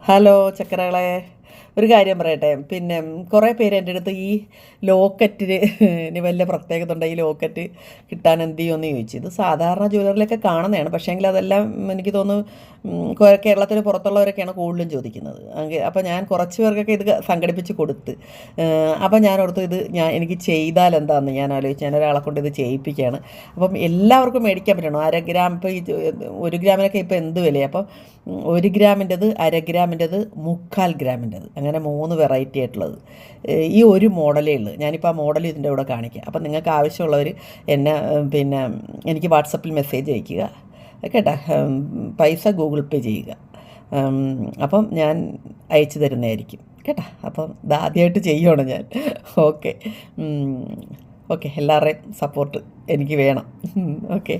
Hello ചക്കരകളെ, ഒരു കാര്യം പറയട്ടെ. പിന്നെ കുറേ പേര് എൻ്റെ അടുത്ത് ഈ ലോക്കറ്റിന് ഇനി വല്ല പ്രത്യേകത ഉണ്ടോ, ഈ ലോക്കറ്റ് കിട്ടാൻ എന്ത് ചെയ്യുമെന്ന് ചോദിച്ചു. ഇത് സാധാരണ ജ്വല്ലറിലൊക്കെ കാണുന്നതാണ്, പക്ഷേങ്കിൽ അതെല്ലാം എനിക്ക് തോന്നുന്നു കേരളത്തിന് പുറത്തുള്ളവരൊക്കെയാണ് കൂടുതലും ചോദിക്കുന്നത്. അപ്പോൾ ഞാൻ കുറച്ച് പേർക്കൊക്കെ ഇത് സംഘടിപ്പിച്ച് കൊടുത്ത്. അപ്പോൾ ഞാൻ ഓർത്തു എനിക്ക് ചെയ്താൽ എന്താണെന്ന് ഞാൻ ആലോചിച്ചു. ഞാൻ ഒരാളെ കൊണ്ട് ഇത് ചെയ്യിപ്പിക്കുകയാണ്. അപ്പം എല്ലാവർക്കും മേടിക്കാൻ പറ്റണം. 1/2 ഗ്രാം ഇപ്പോൾ 1 ഗ്രാമിനൊക്കെ ഇപ്പോൾ എന്ത് വിലയാണ്. അപ്പം 1 ഗ്രാമിൻ്റെത്, 1/2 ഗ്രാമിൻ്റെത്, 1/4 ഗ്രാമിൻ്റെത്, അങ്ങനെ 3 വെറൈറ്റി ആയിട്ടുള്ളത്. ഈ ഒരു മോഡലേ ഉള്ളൂ. ഞാനിപ്പോൾ ആ മോഡൽ ഇതിൻ്റെ കൂടെ കാണിക്കാം. അപ്പം നിങ്ങൾക്ക് ആവശ്യമുള്ളവർ എന്നെ പിന്നെ എനിക്ക് വാട്സപ്പിൽ മെസ്സേജ് അയയ്ക്കുക കേട്ടോ. പൈസ ഗൂഗിൾ പേ ചെയ്യുക. അപ്പം ഞാൻ അയച്ചു തരുന്നതായിരിക്കും കേട്ടോ. അപ്പം ഇതാദ്യമായിട്ട് ചെയ്യുവാണ് ഞാൻ. ഓക്കെ ഓക്കെ, എല്ലാവരുടെയും സപ്പോർട്ട് എനിക്ക് വേണം. ഓക്കെ.